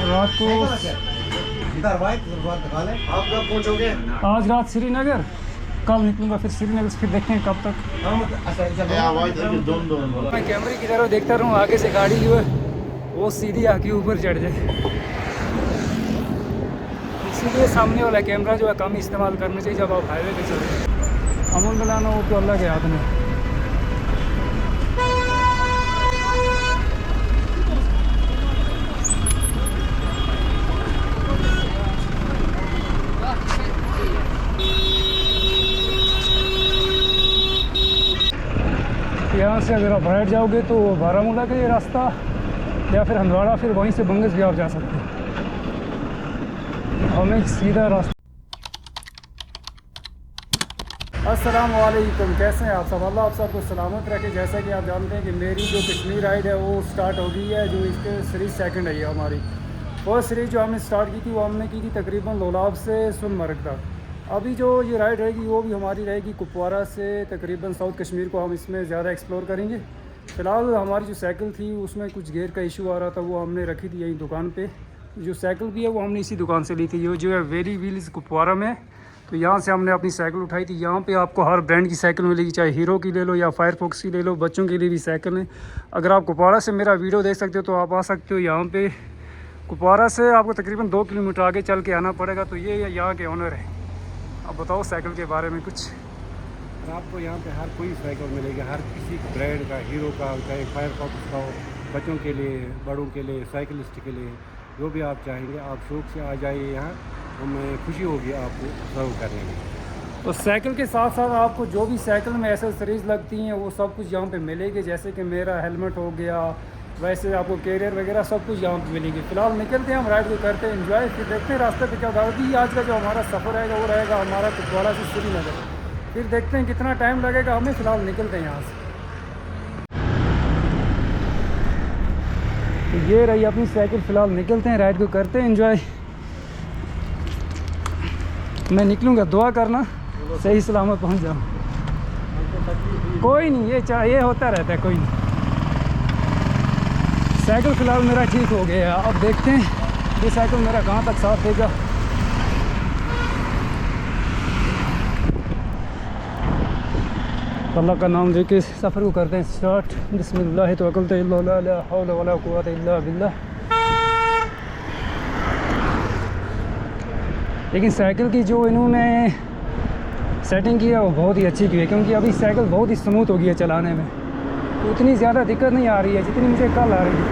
रात को आप कब पहुंचोगे? आज रात श्रीनगर, कल निकलूंगा फिर श्रीनगर से, फिर देखते हैं कब तक। मैं कैमरे की तरफ देखता रहूँ, आगे से गाड़ी जो है वो सीधी आके ऊपर चढ़ जाए, इसीलिए सामने वाला कैमरा जो है कम इस्तेमाल करना चाहिए जब आप हाईवे पे चल रहे हैं। अमूल मिलाना वो तो अल्लाह के हाथ में। यहाँ से अगर आप राइट जाओगे तो बारामूला का ये रास्ता, या फिर हंदवाड़ा, फिर वहीं से बंगस भी आप जा सकते हैं। हमें सीधा रास्ता। अस्सलाम वालेकुम, कैसे हैं आप सब? अल्लाह आप सबको सलामत रखे। जैसा कि आप जानते हैं कि मेरी जो कश्मीर राइड है वो स्टार्ट हो गई है, जो इसके सीरीज़ सेकंड है ये हमारी। फर्स्ट सीरीज़ जो हमने स्टार्ट की थी वो हमने की थी तकरीबन लोलाब से सोनमर्ग तक। अभी जो ये राइड रहेगी वो भी हमारी रहेगी कुपवारा से तकरीबन साउथ कश्मीर को हम इसमें ज़्यादा एक्सप्लोर करेंगे। फ़िलहाल हमारी जो साइकिल थी उसमें कुछ गेयर का इशू आ रहा था, वो हमने रखी थी यहीं दुकान पे। जो साइकिल भी है वो हमने इसी दुकान से ली थी, ये जो है वेरी व्हील्स कुपवारा में। तो यहाँ से हमने अपनी साइकिल उठाई थी। यहाँ पे आपको हर ब्रांड की साइकिल मिलेगी, चाहे हीरो की ले लो या फायरफॉक्स की ले लो, बच्चों के लिए भी साइकिल है। अगर आप कुपवारा से मेरा वीडियो देख सकते हो तो आप आ सकते हो यहाँ पे। कुपवारा से आपको तकरीबन 2 किलोमीटर आगे चल के आना पड़ेगा। तो ये यहाँ के ओनर है। अब बताओ साइकिल के बारे में कुछ। आपको यहाँ पे हर कोई साइकिल मिलेगी, हर किसी ब्रांड का, हीरो का, चाहे फायरफॉक्स का हो, बच्चों के लिए, बड़ों के लिए, साइकिलिस्ट के लिए, जो भी आप चाहेंगे आप शौक से आ जाइए यहाँ। हमें खुशी होगी आपको सर्व करने में। तो साइकिल के साथ साथ आपको जो भी साइकिल में एसेसरीज़ लगती हैं वो सब कुछ यहाँ पे मिलेगी। जैसे कि मेरा हेलमेट हो गया, वैसे आपको कैरियर वगैरह सब कुछ यहाँ पे मिलेगी। फ़िलहाल निकलते हैं हम, राइड को करते हैं एंजॉय, फिर देखते हैं रास्ते पे क्या होगा। अभी आज का जो हमारा सफ़र रहेगा वो रहेगा हमारा कुपवारा से श्रीनगर। फिर देखते हैं कितना टाइम लगेगा हमें। फ़िलहाल निकलते हैं यहाँ से। तो ये रही अपनी साइकिल। फ़िलहाल निकलते हैं, राइड को करते हैं एंजॉय। मैं निकलूँगा, दुआ करना सही सलामत पहुँच जाऊँ। कोई नहीं, ये होता रहता है, कोई नहीं। साइकिल फ़िलहाल मेरा ठीक हो गया। अब देखते हैं ये साइकिल मेरा कहाँ तक साथ देगा। अल्लाह का नाम लेके सफ़र को करते हैं स्टार्ट। बिस्मिल्लाह तवक्कलतु अला ला हौला वला कुव्वता इल्ला बिल्लाह। लेकिन साइकिल की जो इन्होंने सेटिंग की है वो बहुत ही अच्छी की है, क्योंकि अभी साइकिल बहुत ही स्मूथ हो गई है चलाने में। तो उतनी ज़्यादा दिक्कत नहीं आ रही है जितनी मुझे कल आ रही थी।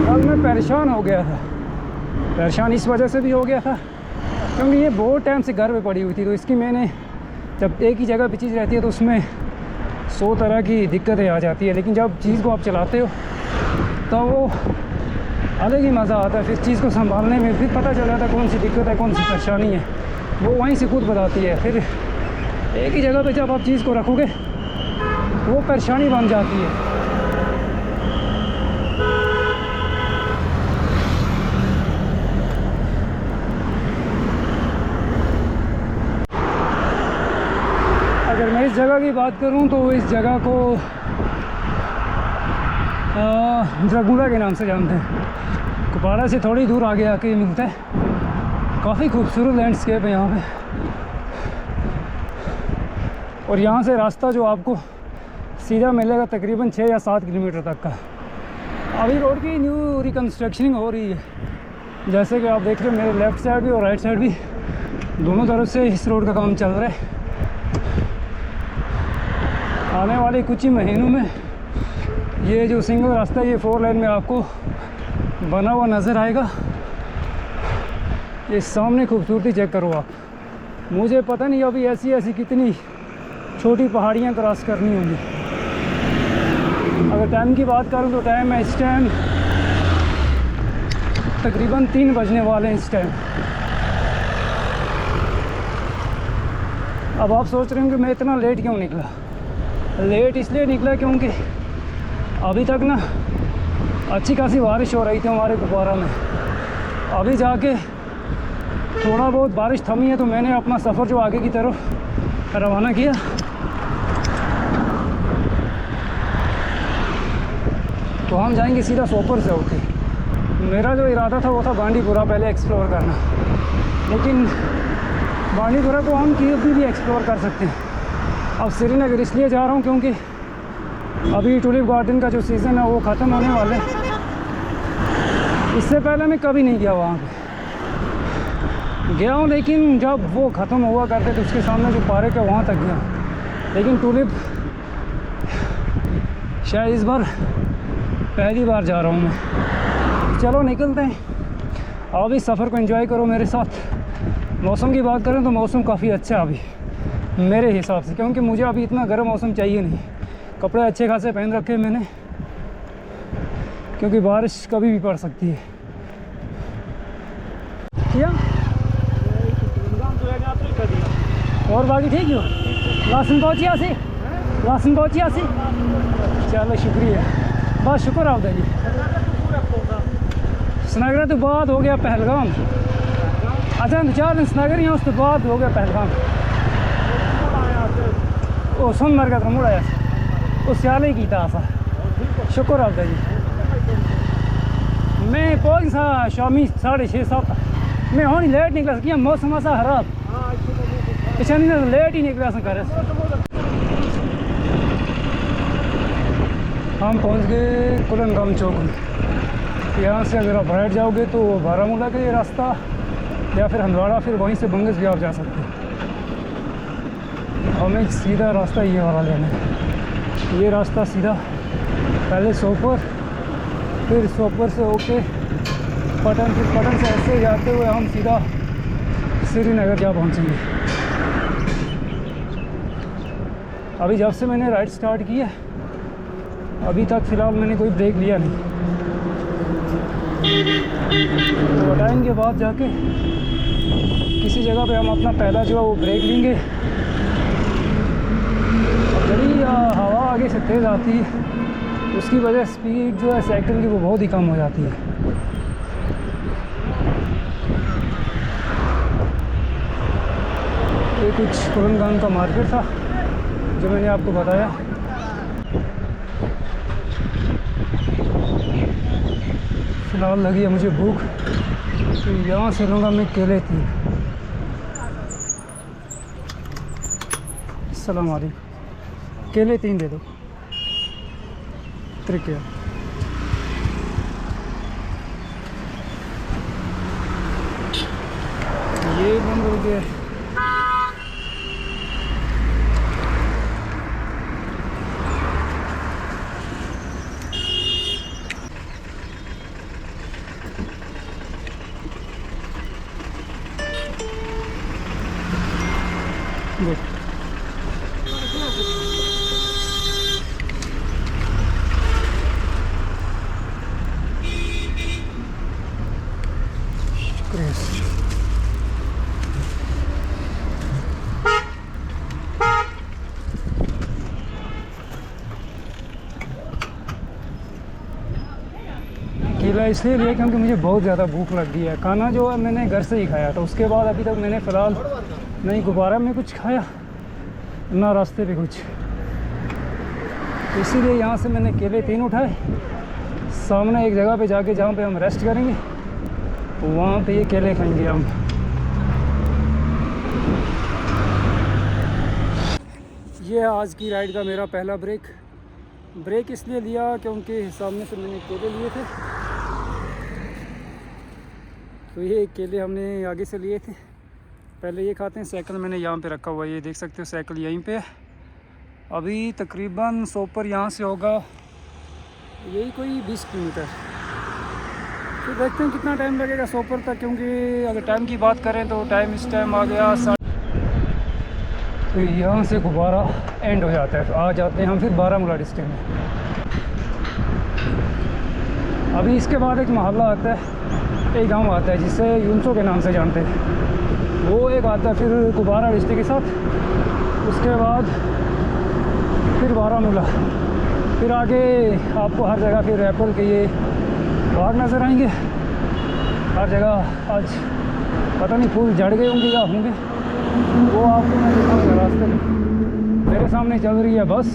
कल मैं परेशान हो गया था। परेशान इस वजह से भी हो गया था क्योंकि ये बहुत टाइम से घर पे पड़ी हुई थी। तो इसकी मैंने, जब एक ही जगह पे चीज़ रहती है तो उसमें 100 तरह की दिक्कतें आ जाती है। लेकिन जब चीज़ को आप चलाते हो तो वो अलग ही मज़ा आता है। फिर चीज़ को संभालने में फिर पता चल जाता है कौन सी दिक्कत है, कौन सी परेशानी है, वो वहीं से खुद बताती है। फिर एक ही जगह पे जब आप चीज़ को रखोगे वो परेशानी बन जाती है। अगर मैं इस जगह की बात करूं तो इस जगह को जगूला के नाम से जानते हैं। कुपवारा से थोड़ी दूर आगे आके ये मिलता है। काफ़ी खूबसूरत लैंडस्केप है यहाँ पे। और यहाँ से रास्ता जो आपको सीधा मिलेगा तकरीबन 6 या 7 किलोमीटर तक का। अभी रोड की न्यू रिकन्स्ट्रक्शनिंग हो रही है, जैसे कि आप देख रहे हो मेरे लेफ़्ट साइड भी और राइट साइड भी दोनों तरफ से इस रोड का काम चल रहा है। आने वाले कुछ ही महीनों में ये जो सिंगल रास्ता है ये 4 लेन में आपको बना हुआ नज़र आएगा। ये सामने खूबसूरती चेक करो आप। मुझे पता नहीं अभी ऐसी ऐसी कितनी छोटी पहाड़ियाँ क्रॉस करनी होंगी। अगर टाइम की बात करूँ तो टाइम है इस टाइम तकरीबन 3 बजने वाले हैं इस टाइम। अब आप सोच रहे होंगे मैं इतना लेट क्यों निकला। लेट इसलिए निकला क्योंकि अभी तक ना अच्छी खासी बारिश हो रही थी हमारे कुपवारा में। अभी जाके थोड़ा बहुत बारिश थमी है तो मैंने अपना सफ़र जो आगे की तरफ रवाना किया। तो हम जाएंगे सीधा सोपर से होके। मेरा जो इरादा था वो था बांडीपुरा पहले एक्सप्लोर करना, लेकिन बांडीपुरा को हम कभी भी एक्सप्लोर कर सकते हैं। अब श्रीनगर इसलिए जा रहा हूँ क्योंकि अभी टूलिप गार्डन का जो सीज़न है वो ख़त्म होने वाला है। इससे पहले मैं कभी नहीं गया वहाँ पे, गया हूँ लेकिन जब वो ख़त्म हुआ करते तो उसके सामने जो पार्क है वहाँ तक गया, लेकिन टूलिप शायद इस बार पहली बार जा रहा हूँ मैं। चलो निकलते हैं, आप इस सफ़र को एंजॉय करो मेरे साथ। मौसम की बात करें तो मौसम काफ़ी अच्छा है अभी मेरे हिसाब से, क्योंकि मुझे अभी इतना गर्म मौसम चाहिए नहीं। कपड़े अच्छे खासे पहन रखे मैंने, क्योंकि बारिश कभी भी पड़ सकती है। क्या और बाकी ठीक हो? लासन पहुँची सी। चलो शुक्रिया, बहुत शुक्र आपका जी। श्रीनगर तो बाद हो गया पहलगाम। अच्छा 4 दिन श्रीनगर ही, उसके बाद हो गया पहलगाम। वो सोनमर्ग का मुड़ा उस स्याल ही किया था। शुक्र आपका जी। मैं पहुँच सा शामी 6:30-7 मैं होनी लेट निकला सकिया, मौसम ऐसा खराब पिछा नहीं लेट ही निकला कर। हम पहुँच गए कुलनगाम चौक में। यहाँ से अगर आप राइट जाओगे तो बारामूला का ये रास्ता, या फिर हंदवाड़ा, फिर वहीं से बंगस भी आप जा सकते हैं। हमें सीधा रास्ता ये वाला लेना है। ये रास्ता सीधा पहले सोपर, फिर सोपर से होके पटन, फिर पटन से ऐसे जाते हुए हम सीधा श्रीनगर जा पहुँचेंगे। अभी जब से मैंने राइड स्टार्ट किया अभी तक फ़िलहाल मैंने कोई ब्रेक लिया नहीं, तो टाइम के बाद जाके किसी जगह पे हम अपना पहला जो है वो ब्रेक लेंगे। बड़ी हवा आगे से तेज़ आती है, उसकी वजह स्पीड जो है साइकिल की वो बहुत ही कम हो जाती है। ये कुछ कुलनगाम का मार्केट था जो मैंने आपको बताया। फ़िलहाल लगी है मुझे भूख, तो यहाँ से लूँगा मैं केले 3। अस्सलाम वालेकुम, केले 3 दे दो। तरीके ये बंद हो गया। गुड। केला इसलिए लिया क्योंकि मुझे बहुत ज़्यादा भूख लग गई है। खाना जो है मैंने घर से ही खाया था, उसके बाद अभी तक मैंने फ़िलहाल नहीं दोबारा में कुछ खाया ना रास्ते पे कुछ, इसीलिए यहाँ से मैंने केले 3 उठाए। सामने एक जगह पे जाके जहाँ पे हम रेस्ट करेंगे वहाँ पे ये केले खाएंगे हम। ये आज की राइड का मेरा पहला ब्रेक इसलिए लिया क्योंकि सामने से मैंने केले लिए थे, तो ये केले हमने आगे से लिए थे। पहले ये खाते हैं। साइकिल मैंने यहाँ पे रखा हुआ है, ये देख सकते हो साइकिल यहीं पे है। अभी तकरीबन सोपर यहाँ से होगा यही कोई 20 किलोमीटर, तो देखते हैं कितना टाइम लगेगा सोपर तक, क्योंकि अगर टाइम की बात करें तो टाइम इस टाइम आ गया तो यहाँ से गुब्बारा एंड हो जाता है, तो आ जाते हैं हम फिर बारामूला डिस्ट्रिक्ट में। अभी इसके बाद एक मोहल्ला आता है, एक गांव आता है जिसे यूनसो के नाम से जानते हैं, वो एक आता है फिर कुपवारा डिस्ट्रिक्ट के साथ। उसके बाद फिर बारामूला, फिर आगे आपको हर जगह फिर एप्पल के ये बाग नज़र आएंगे हर जगह। आज पता नहीं फूल झड़ गए होंगे या होंगे, वो आपको मैं दिखाऊंगा रास्ते में। मेरे सामने चल रही है बस।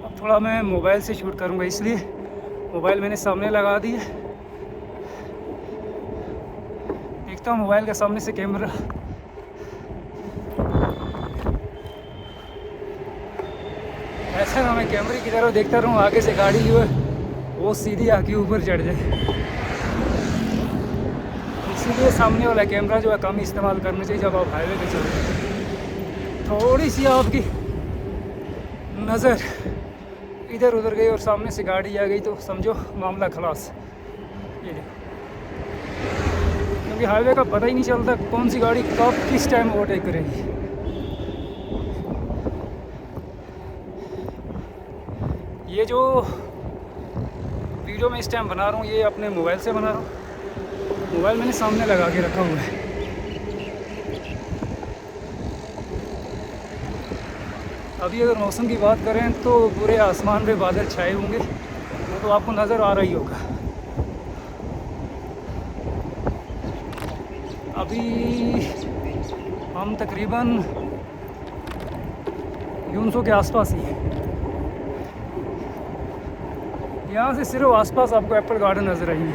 अब थोड़ा मैं मोबाइल से शूट करूंगा इसलिए मोबाइल मैंने सामने लगा दी है। देखता हूँ मोबाइल के सामने से कैमरा। ऐसा ना मैं कैमरे की तरफ देखता रहूँ, आगे से गाड़ी जो है वो सीधी आके ऊपर चढ़ जाए। इसीलिए सामने वाला कैमरा जो है कम इस्तेमाल करना चाहिए जब आप हाईवे पे चल रहे हैं। थोड़ी सी आपकी नज़र इधर उधर गई और सामने से गाड़ी आ गई तो समझो मामला खलास। ये देखो, क्योंकि हाईवे का पता ही नहीं चलता कौन सी गाड़ी कब किस टाइम ओवरटेक करेगी। ये जो वीडियो मैं इस टाइम बना रहा हूँ ये अपने मोबाइल से बना रहा हूँ। मोबाइल मैंने सामने लगा के रखा हुआ है। अभी अगर मौसम की बात करें तो पूरे आसमान पे बादल छाए होंगे, वो तो आपको नज़र आ रही होगा। अभी हम तकरीबन यूनसो के आसपास ही हैं। यहाँ से सिर्फ आसपास आपको एप्पल गार्डन नज़र आएंगे।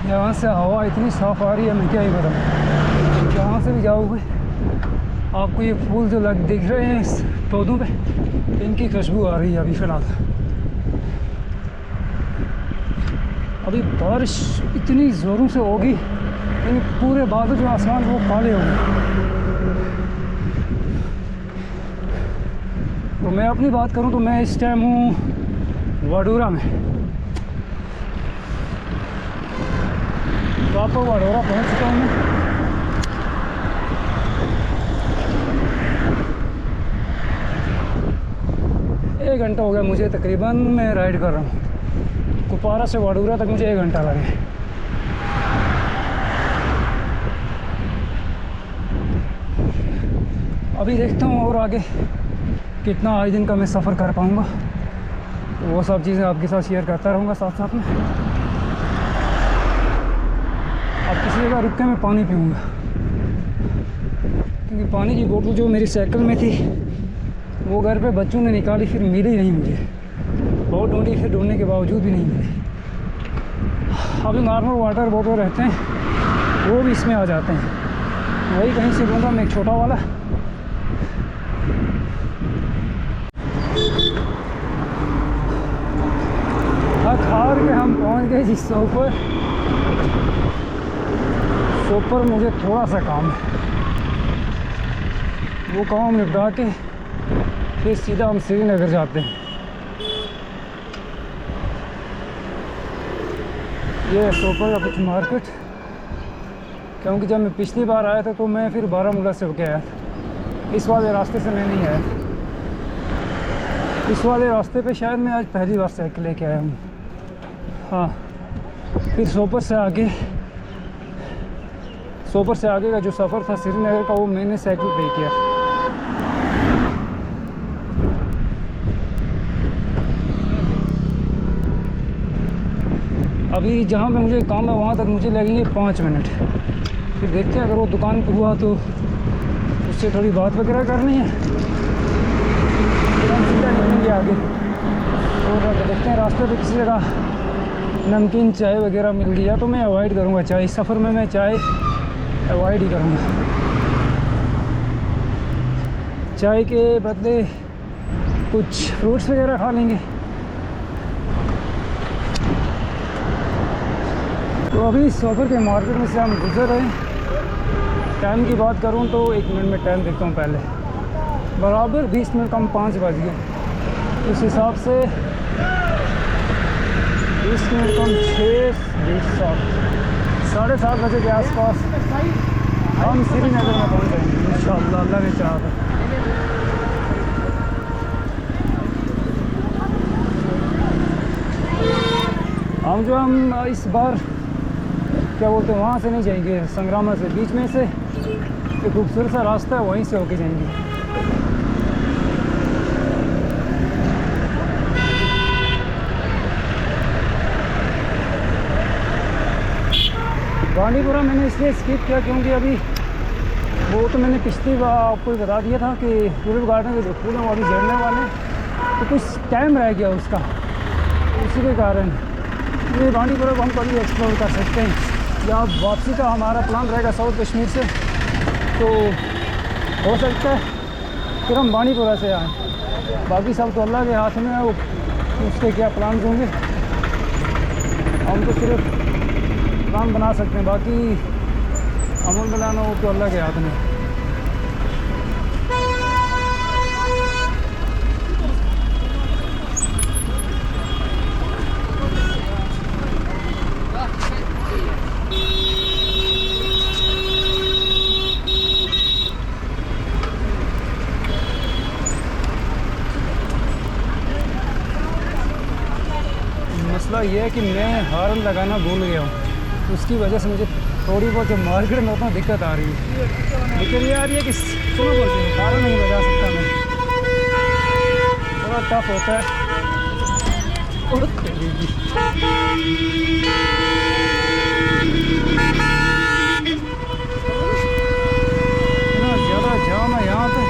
यहाँ से हवा इतनी साफ़ आ रही है, मैं क्या ही बताऊँ। जहाँ से भी जाओगे आपको ये फूल जो दिख रहे हैं इस पौधों पे, इनकी खुशबू आ रही है अभी फ़िलहाल। अभी बारिश इतनी ज़ोरों से होगी कि पूरे बादल जो आसमान वो काले हो गए। तो मैं अपनी बात करूं तो मैं इस टाइम हूँ वाडूरा में। तो आपको वाडूरा पहुंच चुका हूँ मैं। एक घंटा हो गया मुझे तकरीबन, मैं राइड कर रहा हूँ। कुपवारा से वाडूरा तक मुझे 1 घंटा लगे। अभी देखता हूँ और आगे कितना आज दिन का मैं सफ़र कर पाऊँगा, वो सब चीज़ें आपके साथ शेयर करता रहूँगा साथ साथ में। अब किसी जगह रुक के मैं पानी पीऊँगा, क्योंकि पानी की बोतल जो मेरी साइकिल में थी वो घर पे बच्चों ने निकाली, फिर मिली नहीं मुझे। बहुत ढूंढी, फिर ढूंढने के बावजूद भी नहीं मिली। अभी नॉर्मल वाटर बोतल रहते हैं वो भी इसमें आ जाते हैं, वही कहीं से लूँगा मैं एक छोटा वाला। हार के हम पहुंच गए जी सोपर। सोपर मुझे थोड़ा सा काम है, वो काम निपटा के फिर सीधा हम श्रीनगर जाते हैं। ये है सोपर का कुछ मार्केट, क्योंकि जब मैं पिछली बार आया था तो मैं फिर बारामूला से होके आया था। इस वाले रास्ते से मैं नहीं आया। इस वाले रास्ते पे शायद मैं आज पहली बार साइकिल लेके आया हूँ। हाँ, फिर सोपर से आगे का जो सफ़र था श्रीनगर का वो मैंने साइकिल पे किया। अभी जहाँ पे मुझे काम है वहाँ तक मुझे लगेंगे 5 मिनट। फिर देखते हैं, अगर वो दुकान पे हुआ तो उससे थोड़ी बात वगैरह करनी है, फिर हम सीधा निकलेंगे आगे। और देखते हैं रास्ते पे किसी जगह नमकीन चाय वगैरह मिल गया तो मैं अवॉइड करूँगा चाय। इस सफ़र में मैं चाय अवॉइड ही करूँगा। चाय के बदले कुछ फ्रूट्स वगैरह खा लेंगे। तो अभी सोपर के मार्केट में से हम गुजर रहे हैं। टाइम की बात करूँ तो 1 मिनट में टाइम देखता हूँ। पहले बराबर 20 मिनट कम 5 बज गए। उस हिसाब से 20 मिनट कम 6, 7, 7:30 बजे के आसपास हम श्रीनगर में पहुँच जाएंगे इंशाअल्लाह, अल्लाह ने चाहा था। हम इस बार क्या बोलते हैं वहाँ से नहीं जाएंगे, संग्रामा से, बीच में से एक खूबसूरत सा रास्ता है वहीं से होके जाएंगे। बांडीपुरा मैंने इसलिए स्किप किया क्योंकि अभी वो तो मैंने पिछली बार आपको बता दिया था कि टूलिप गार्डन के जो फूल हैं वो अभी झड़ने वाले हैं, तो कुछ टाइम रह गया उसका, उसी के कारण ये बांडीपुरा को हम कभी एक्सप्लोर कर सकते हैं। या वापसी का हमारा प्लान रहेगा साउथ कश्मीर से, तो हो सकता है फिर हम बांडीपुरा से आएँ। बाकी सब तो अल्लाह के हाथ में है, वो उसके क्या प्लान होंगे, हम तो सिर्फ प्लान बना सकते हैं, बाकी अमल बनाना वो तो अल्लाह के हाथ में। मसला ये है कि मैं हॉर्न लगाना भूल गया हूँ, उसकी वजह से मुझे थोड़ी बहुत जो मार्केट में होता दिक्कत आ रही है। लेकिन ये आ रही है कि सुनो बोलते हैं हॉर्न नहीं बजा सकता मैं, थोड़ा टफ होता है। इतना ज़्यादा जाम है यहाँ पे।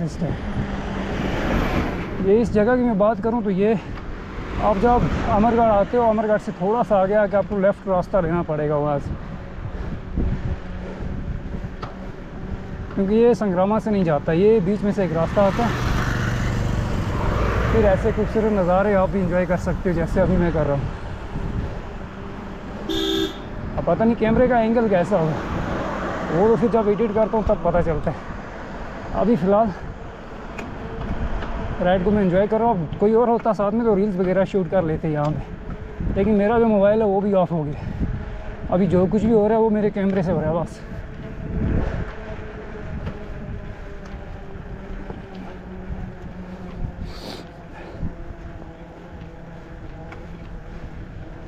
से ये इस जगह की मैं बात करूं तो ये आप जब अमरगढ़ आते हो, अमरगढ़ से थोड़ा सा आगे आके आपको लेफ़्ट रास्ता लेना पड़ेगा वहाँ से, क्योंकि ये संग्रामा से नहीं जाता, ये बीच में से एक रास्ता आता है। फिर ऐसे खूबसूरत नज़ारे आप भी इंजॉय कर सकते हो जैसे अभी मैं कर रहा हूँ। अब पता नहीं कैमरे का एंगल कैसा होगा, वो तो फिर जब एडिट करता हूँ तब पता चलता है। अभी फ़िलहाल राइड को मैं एंजॉय कर रहा हूँ। कोई और होता साथ में तो रील्स वगैरह शूट कर लेते हैं यहाँ पे, लेकिन मेरा जो मोबाइल है वो भी ऑफ हो गया। अभी जो कुछ भी हो रहा है वो मेरे कैमरे से हो रहा है बस।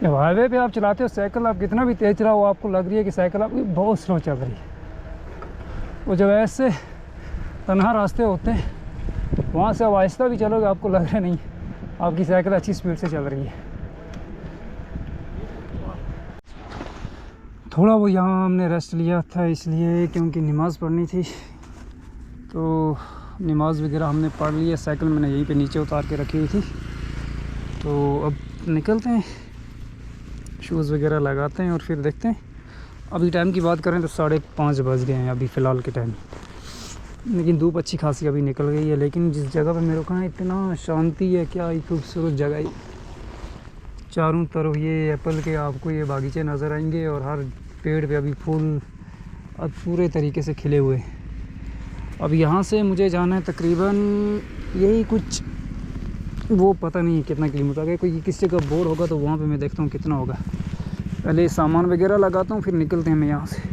जब हाईवे पे आप चलाते हो साइकिल, आप कितना भी तेज़ चलाओ आपको लग रही है कि साइकिल आपकी बहुत स्लो चल रही है। वो जब ऐसे तन्हा रास्ते होते हैं वहाँ से अब आहिस्ता भी चलोगे आपको लग रहा नहीं आपकी साइकिल अच्छी स्पीड से चल रही है। थोड़ा वो यहाँ हमने रेस्ट लिया था इसलिए क्योंकि नमाज़ पढ़नी थी, तो नमाज़ वगैरह हमने पढ़ ली है। साइकिल मैंने यहीं पे नीचे उतार के रखी हुई थी, तो अब निकलते हैं, शूज़ वगैरह लगाते हैं और फिर देखते हैं। अभी टाइम की बात करें तो 5:30 बज गए हैं अभी फ़िलहाल के टाइम, लेकिन धूप अच्छी खासी अभी निकल गई है। लेकिन जिस जगह पे मेरे को ना इतना शांति है, क्या ही खूबसूरत जगह है। चारों तरफ ये एप्पल के आपको ये बागीचे नज़र आएंगे और हर पेड़ पे अभी फूल अब पूरे तरीके से खिले हुए। अब यहाँ से मुझे जाना है तकरीबन यही कुछ, वो पता नहीं है कितना किलोमीटर, अगर कोई किस जगह बोर होगा तो वहाँ पे मैं देखता हूँ कितना होगा। पहले सामान वगैरह लगाता हूँ फिर निकलते हैं मैं यहाँ से।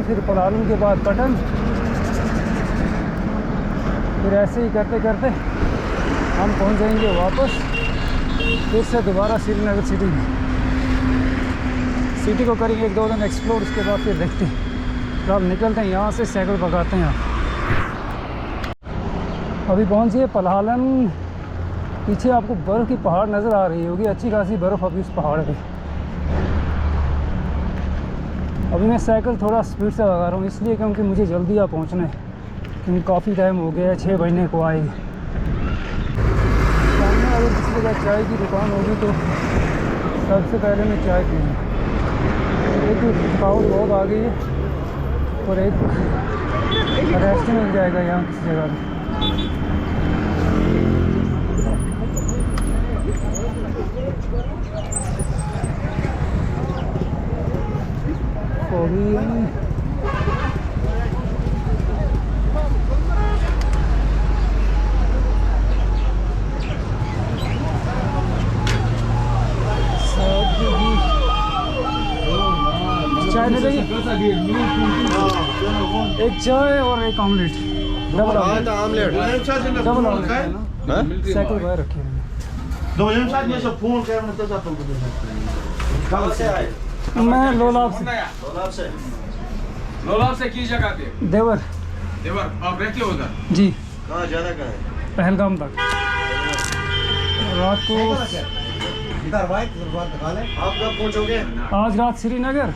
फिर पलालू के बाद पटन, फिर ऐसे ही करते करते हम पहुँच जाएंगे वापस फिर से दोबारा श्रीनगर सिटी को करेंगे 1-2 दिन एक्सप्लोर। उसके बाद फिर देखते हैं। तो अब निकलते हैं यहाँ से, साइकिल पकाते हैं। अभी पहुँच गए पलालन। पीछे आपको बर्फ़ की पहाड़ नज़र आ रही होगी, अच्छी खासी बर्फ़ अभी उस पहाड़ पे। अभी मैं साइकिल थोड़ा स्पीड से लगा रहा हूँ इसलिए क्योंकि मुझे जल्दी यहाँ पहुँचना है, क्योंकि काफ़ी टाइम हो गया है, 6 बजने को आएगी। सामने अगर किसी जगह चाय की दुकान होगी तो सबसे पहले मैं चाय पीऊँगी। एक थकावट बहुत आ गई है और एक रेस्ट मिल जाएगा यहाँ किसी जगह में। चाय ले जाइए, एक चाय और एक omelette, double omelette. Double omelette cycle बाहर रखे हैं। Dolayım sen niye phone kayamını da zaten कहाँ से आए? मैं लोलाब से। लोलाब से। लोलाब से की जगह थे देवर। देवर आप रहते हो उधर? जी। कहाँ जाना कहाँ है? पहलगाम तक रात को। आप कब पहुँचोगे? आज रात श्रीनगर,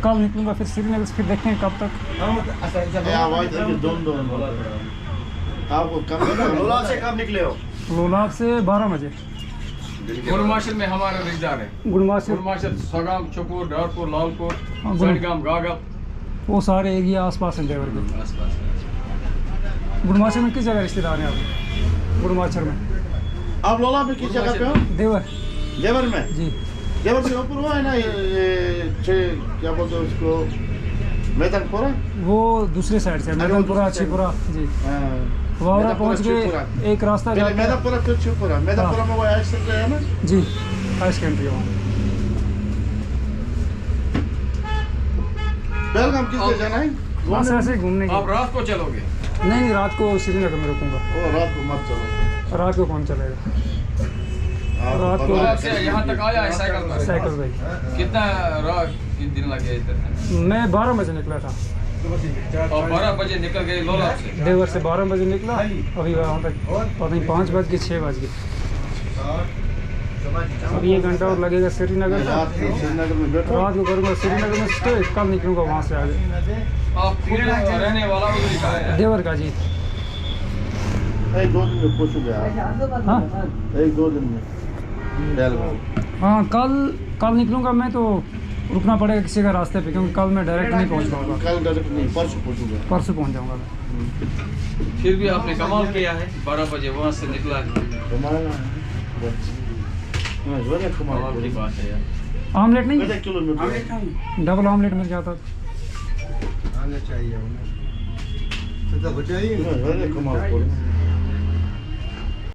कल निकलूंगा फिर श्रीनगर से, फिर देखते हैं कब तक। आवाज है कि दोन आपको कब लोलाब से कब निकले हो? लोलाब से 12 बजे। गुलमाशर में हमारे रिश्तेदार है। गुलमाशर गुलमाशर सगाम चुपूर डरपुर लालपुर हाँ, सड़गाम गागल वो सारे एरिया आसपास हैं देवर के। गुलमाशर में किस जगह रिश्तेदार हैं आप? गुलमाशर में। आप लोला में किस जगह पे हो? देवर। देवर में? जी। देवर से ऊपर हुआ है ना ये क्या बोलते हैं उसको, मैदानपुरा? वो दूसरे साइड से मैदानपुरा छिपुरा जी। वावरा पहुंच गए, एक रास्ता जाता है। मैदानपुरा फिर छिपुरा, मैदानपुरा में वो आइस सेंटर है ना? जी आइस कंट्री वहाँ। पहलगाम किस लिए जाना है? बस ऐसे घूमने आप के। रात को चलोगे? नहीं रात को श्रीनगर में रुकूंगा। वो रात को मत चलो। रात को कौन चलेगा? रात को लोलाब से यहाँ तक आया है साइकिल पर? साइकिल भाई। कितना रात कितने दिन लगे इधर? मैं 12 बजे निकला था। और 12 बजे निकल गए लोलाब से? देवर से 12 बजे निकला, अभी वहाँ तक पता नहीं 5 बज के 6 बज गए। अभी 1 घंटा और लगेगा श्रीनगर का। रात को श्रीनगर में बैठो। रात को करूँगा श्रीनगर में स्टे, कल निकलूँगा वहाँ से आगे। आप खुद रहने वाला उधर का है? देवर का जी। 1-2 दिन में पहुँचोगे आप? हाँ 1-2 दिन में पहलगाम। हाँ कल निकलूँगा मैं, तो रुकना पड़ेगा किसी का रास्ते पे, क्योंकि कल मैं डायरेक्ट नहीं पहुँच पाऊँगा। कल डायरेक्ट नहीं, परसों पहुँचूंगा। परसों पहुँच जाऊँगा मैं। फिर भी आपने कमाल किया है, 12 बजे वहाँ से निकला है। कमाल हाँ जो है कमाल की कमाल। बात है यार। आमलेट नहीं? कितने किलोमीटर? डबल आमलेट मिल जाता। कमाल।